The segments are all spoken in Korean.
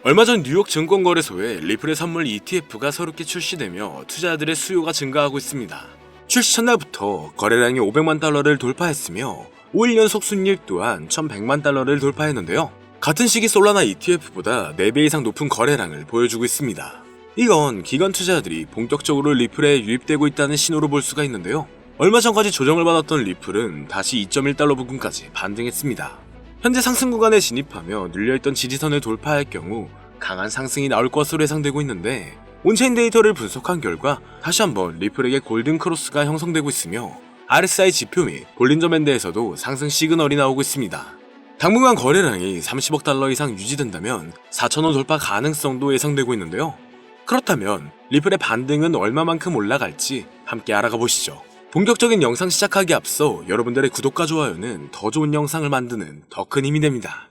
얼마 전 뉴욕 증권거래소에 리플의 선물 ETF가 새롭게 출시되며 투자자들의 수요가 증가하고 있습니다. 출시 첫날부터 거래량이 500만 달러를 돌파했으며 5일 연속 순이익 또한 1100만 달러를 돌파했는데요. 같은 시기 솔라나 ETF보다 4배 이상 높은 거래량을 보여주고 있습니다. 이건 기관 투자자들이 본격적으로 리플에 유입되고 있다는 신호로 볼 수가 있는데요. 얼마 전까지 조정을 받았던 리플은 다시 2.1달러 부근까지 반등했습니다. 현재 상승 구간에 진입하며 눌려있던 지지선을 돌파할 경우 강한 상승이 나올 것으로 예상되고 있는데, 온체인 데이터를 분석한 결과 다시 한번 리플에게 골든 크로스가 형성되고 있으며 RSI 지표 및 볼린저 밴드에서도 상승 시그널이 나오고 있습니다. 당분간 거래량이 30억 달러 이상 유지된다면 4,000원 돌파 가능성도 예상되고 있는데요. 그렇다면 리플의 반등은 얼마만큼 올라갈지 함께 알아가 보시죠. 본격적인 영상 시작하기 앞서 여러분들의 구독과 좋아요는 더 좋은 영상을 만드는 더 큰 힘이 됩니다.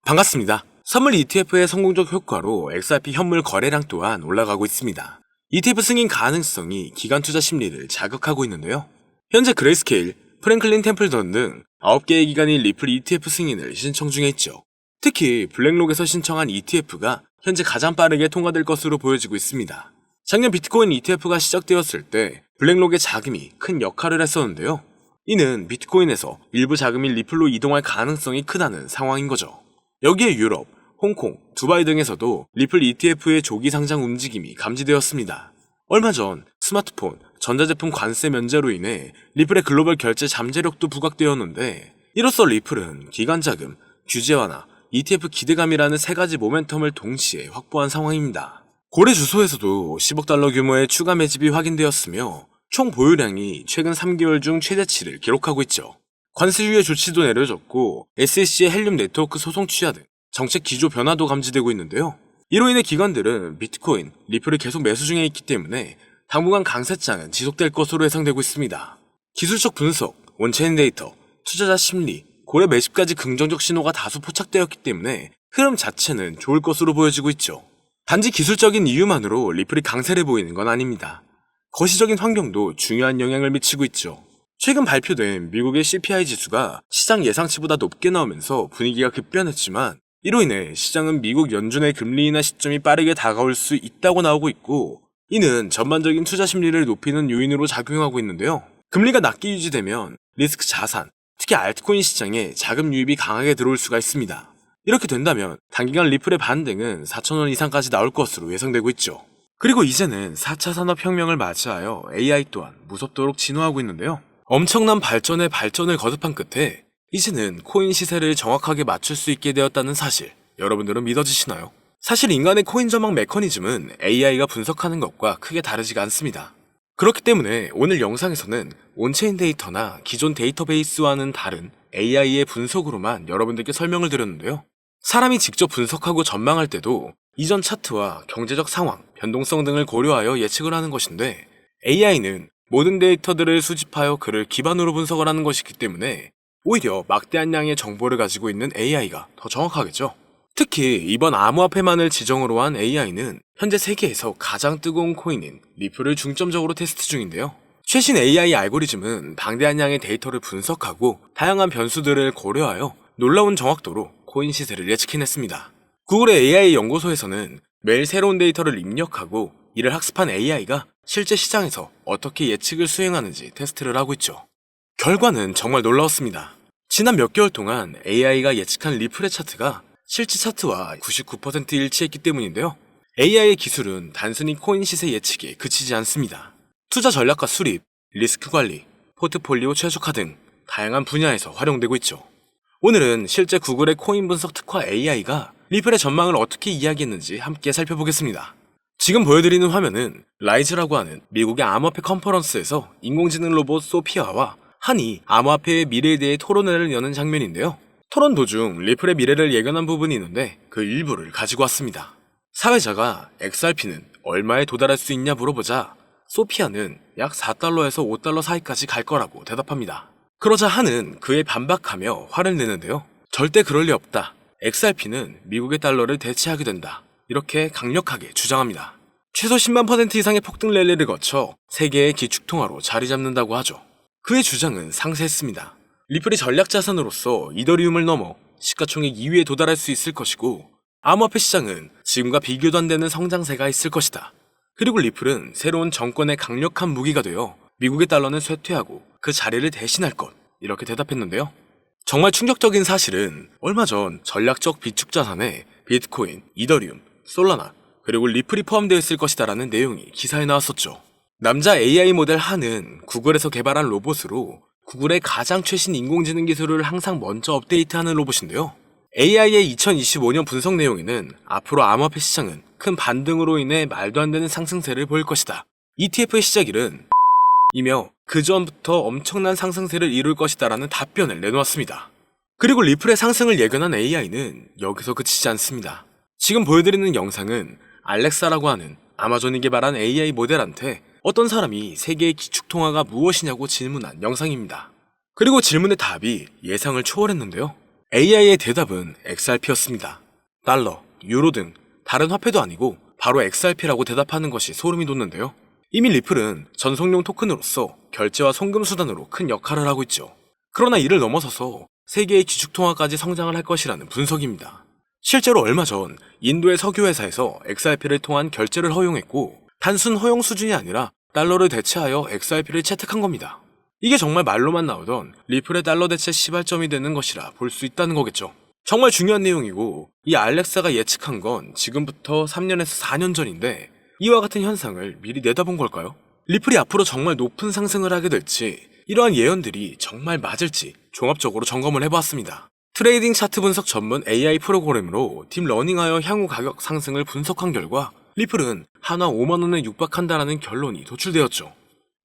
반갑습니다. 선물 ETF의 성공적 효과로 XRP 현물 거래량 또한 올라가고 있습니다. ETF 승인 가능성이 기관 투자 심리를 자극하고 있는데요. 현재 그레이스케일, 프랭클린 템플던 등 9개의 기관이 리플 ETF 승인을 신청 중에 있죠. 특히 블랙록에서 신청한 ETF가 현재 가장 빠르게 통과될 것으로 보여지고 있습니다. 작년 비트코인 ETF가 시작되었을 때 블랙록의 자금이 큰 역할을 했었는데요. 이는 비트코인에서 일부 자금이 리플로 이동할 가능성이 크다는 상황인 거죠. 여기에 유럽, 홍콩, 두바이 등에서도 리플 ETF의 조기 상장 움직임이 감지되었습니다. 얼마 전 스마트폰, 전자제품 관세 면제로 인해 리플의 글로벌 결제 잠재력도 부각되었는데, 이로써 리플은 기관 자금, 규제 완화, ETF 기대감이라는 세 가지 모멘텀을 동시에 확보한 상황입니다. 고래 주소에서도 10억 달러 규모의 추가 매집이 확인되었으며 총 보유량이 최근 3개월 중 최대치를 기록하고 있죠. 관세 유예 조치도 내려졌고 SEC의 헬륨 네트워크 소송 취하 등 정책 기조 변화도 감지되고 있는데요. 이로 인해 기관들은 비트코인, 리플을 계속 매수 중에 있기 때문에 당분간 강세장은 지속될 것으로 예상되고 있습니다. 기술적 분석, 온체인 데이터, 투자자 심리, 고래 매집까지 긍정적 신호가 다수 포착되었기 때문에 흐름 자체는 좋을 것으로 보여지고 있죠. 단지 기술적인 이유만으로 리플이 강세를 보이는 건 아닙니다. 거시적인 환경도 중요한 영향을 미치고 있죠. 최근 발표된 미국의 CPI 지수가 시장 예상치보다 높게 나오면서 분위기가 급변했지만, 이로 인해 시장은 미국 연준의 금리 인하 시점이 빠르게 다가올 수 있다고 나오고 있고, 이는 전반적인 투자 심리를 높이는 요인으로 작용하고 있는데요. 금리가 낮게 유지되면 리스크 자산, 특히 알트코인 시장에 자금 유입이 강하게 들어올 수가 있습니다. 이렇게 된다면 단기간 리플의 반등은 4,000원 이상까지 나올 것으로 예상되고 있죠. 그리고 이제는 4차 산업혁명을 맞이하여 AI 또한 무섭도록 진화하고 있는데요. 엄청난 발전에 발전을 거듭한 끝에 이제는 코인 시세를 정확하게 맞출 수 있게 되었다는 사실, 여러분들은 믿어지시나요? 사실 인간의 코인 전망 메커니즘은 AI가 분석하는 것과 크게 다르지가 않습니다. 그렇기 때문에 오늘 영상에서는 온체인 데이터나 기존 데이터베이스와는 다른 AI의 분석으로만 여러분들께 설명을 드렸는데요. 사람이 직접 분석하고 전망할 때도 이전 차트와 경제적 상황, 변동성 등을 고려하여 예측을 하는 것인데, AI는 모든 데이터들을 수집하여 그를 기반으로 분석을 하는 것이기 때문에 오히려 막대한 양의 정보를 가지고 있는 AI가 더 정확하겠죠. 특히 이번 암호화폐만을 지정으로 한 AI는 현재 세계에서 가장 뜨거운 코인인 리플을 중점적으로 테스트 중인데요. 최신 AI 알고리즘은 방대한 양의 데이터를 분석하고 다양한 변수들을 고려하여 놀라운 정확도로 코인 시세를 예측해냈습니다. 구글의 AI 연구소에서는 매일 새로운 데이터를 입력하고 이를 학습한 AI가 실제 시장에서 어떻게 예측을 수행하는지 테스트를 하고 있죠. 결과는 정말 놀라웠습니다. 지난 몇 개월 동안 AI가 예측한 리플의 차트가 실제 차트와 99% 일치했기 때문인데요. AI의 기술은 단순히 코인 시세 예측에 그치지 않습니다. 투자 전략과 수립, 리스크 관리, 포트폴리오 최적화 등 다양한 분야에서 활용되고 있죠. 오늘은 실제 구글의 코인 분석 특화 AI가 리플의 전망을 어떻게 이야기했는지 함께 살펴보겠습니다. 지금 보여드리는 화면은 라이즈라고 하는 미국의 암호화폐 컨퍼런스에서 인공지능 로봇 소피아와 한이 암호화폐의 미래에 대해 토론회를 여는 장면인데요. 토론 도중 리플의 미래를 예견한 부분이 있는데 그 일부를 가지고 왔습니다. 사회자가 XRP는 얼마에 도달할 수 있냐 물어보자 소피아는 약 4달러에서 5달러 사이까지 갈 거라고 대답합니다. 그러자 한은 그에 반박하며 화를 내는데요. 절대 그럴 리 없다. XRP는 미국의 달러를 대체하게 된다. 이렇게 강력하게 주장합니다. 최소 10만 % 이상의 폭등 랠리를 거쳐 세계의 기축통화로 자리 잡는다고 하죠. 그의 주장은 상세했습니다. 리플이 전략 자산으로서 이더리움을 넘어 시가총액 2위에 도달할 수 있을 것이고, 암호화폐 시장은 지금과 비교도 안 되는 성장세가 있을 것이다. 그리고 리플은 새로운 정권의 강력한 무기가 되어 미국의 달러는 쇠퇴하고 그 자리를 대신할 것, 이렇게 대답했는데요. 정말 충격적인 사실은 얼마 전 전략적 비축 자산에 비트코인, 이더리움, 솔라나, 그리고 리플이 포함되어 있을 것이다라는 내용이 기사에 나왔었죠. 남자 AI 모델 한은 구글에서 개발한 로봇으로 구글의 가장 최신 인공지능 기술을 항상 먼저 업데이트하는 로봇인데요. AI의 2025년 분석 내용에는 앞으로 암호화폐 시장은 큰 반등으로 인해 말도 안 되는 상승세를 보일 것이다. ETF의 시작일은 이며 그 전부터 엄청난 상승세를 이룰 것이다라는 답변을 내놓았습니다. 그리고 리플의 상승을 예견한 AI는 여기서 그치지 않습니다. 지금 보여드리는 영상은 알렉사라고 하는 아마존이 개발한 AI 모델한테 어떤 사람이 세계의 기축통화가 무엇이냐고 질문한 영상입니다. 그리고 질문의 답이 예상을 초월했는데요. AI의 대답은 XRP였습니다. 달러, 유로 등 다른 화폐도 아니고 바로 XRP라고 대답하는 것이 소름이 돋는데요. 이미 리플은 전송용 토큰으로서 결제와 송금 수단으로 큰 역할을 하고 있죠. 그러나 이를 넘어서서 세계의 기축통화까지 성장을 할 것이라는 분석입니다. 실제로 얼마 전 인도의 석유회사에서 XRP를 통한 결제를 허용했고, 단순 허용 수준이 아니라 달러를 대체하여 XRP를 채택한 겁니다. 이게 정말 말로만 나오던 리플의 달러 대체 시발점이 되는 것이라 볼 수 있다는 거겠죠. 정말 중요한 내용이고, 이 알렉사가 예측한 건 지금부터 3년에서 4년 전인데 이와 같은 현상을 미리 내다본 걸까요? 리플이 앞으로 정말 높은 상승을 하게 될지, 이러한 예언들이 정말 맞을지 종합적으로 점검을 해보았습니다. 트레이딩 차트 분석 전문 AI 프로그램으로 딥러닝하여 향후 가격 상승을 분석한 결과 리플은 한화 5만원에 육박한다라는 결론이 도출되었죠.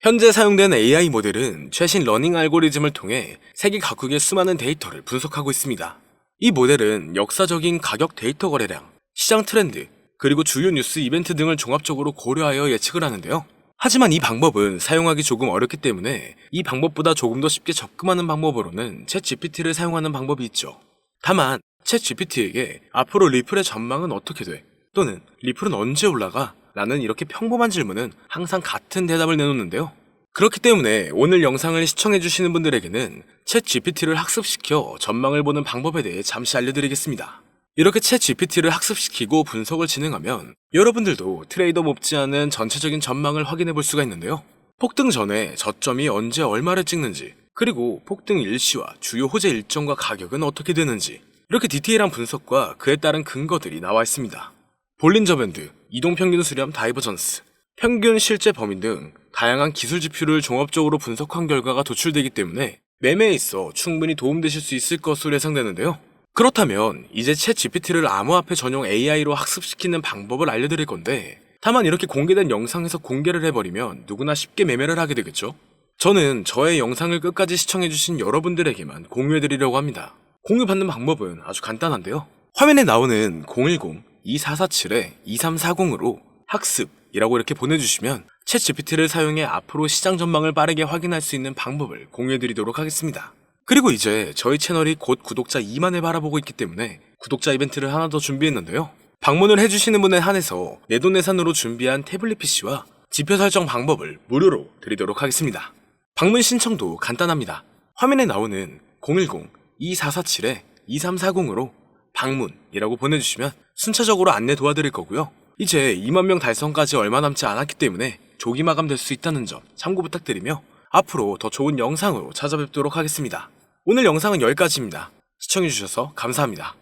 현재 사용된 AI 모델은 최신 러닝 알고리즘을 통해 세계 각국의 수많은 데이터를 분석하고 있습니다. 이 모델은 역사적인 가격 데이터 거래량, 시장 트렌드, 그리고 주요 뉴스 이벤트 등을 종합적으로 고려하여 예측을 하는데요. 하지만 이 방법은 사용하기 조금 어렵기 때문에 이 방법보다 조금 더 쉽게 접근하는 방법으로는 챗GPT를 사용하는 방법이 있죠. 다만 챗GPT에게 앞으로 리플의 전망은 어떻게 돼? 또는 리플은 언제 올라가? 라는 이렇게 평범한 질문은 항상 같은 대답을 내놓는데요. 그렇기 때문에 오늘 영상을 시청해주시는 분들에게는 챗GPT를 학습시켜 전망을 보는 방법에 대해 잠시 알려드리겠습니다. 이렇게 챗GPT를 학습시키고 분석을 진행하면 여러분들도 트레이더 못지않은 전체적인 전망을 확인해 볼 수가 있는데요. 폭등 전에 저점이 언제 얼마를 찍는지, 그리고 폭등 일시와 주요 호재 일정과 가격은 어떻게 되는지, 이렇게 디테일한 분석과 그에 따른 근거들이 나와 있습니다. 볼린저 밴드, 이동평균 수렴 다이버전스, 평균 실제 범위 등 다양한 기술 지표를 종합적으로 분석한 결과가 도출되기 때문에 매매에 있어 충분히 도움되실 수 있을 것으로 예상되는데요. 그렇다면 이제 챗GPT를 암호화폐 전용 AI로 학습시키는 방법을 알려드릴 건데, 다만 이렇게 공개된 영상에서 공개를 해버리면 누구나 쉽게 매매를 하게 되겠죠? 저는 저의 영상을 끝까지 시청해주신 여러분들에게만 공유해드리려고 합니다. 공유받는 방법은 아주 간단한데요. 화면에 나오는 010-2447-2340으로 학습이라고 이렇게 보내주시면 챗GPT를 사용해 앞으로 시장 전망을 빠르게 확인할 수 있는 방법을 공유해드리도록 하겠습니다. 그리고 이제 저희 채널이 곧 구독자 2만을 바라보고 있기 때문에 구독자 이벤트를 하나 더 준비했는데요. 방문을 해주시는 분에 한해서 내돈내산으로 준비한 태블릿 PC와 지표 설정 방법을 무료로 드리도록 하겠습니다. 방문 신청도 간단합니다. 화면에 나오는 010-2447-2340으로 방문이라고 보내주시면 순차적으로 안내 도와드릴 거고요. 이제 2만 명 달성까지 얼마 남지 않았기 때문에 조기 마감될 수 있다는 점 참고 부탁드리며 앞으로 더 좋은 영상으로 찾아뵙도록 하겠습니다. 오늘 영상은 여기까지입니다. 시청해주셔서 감사합니다.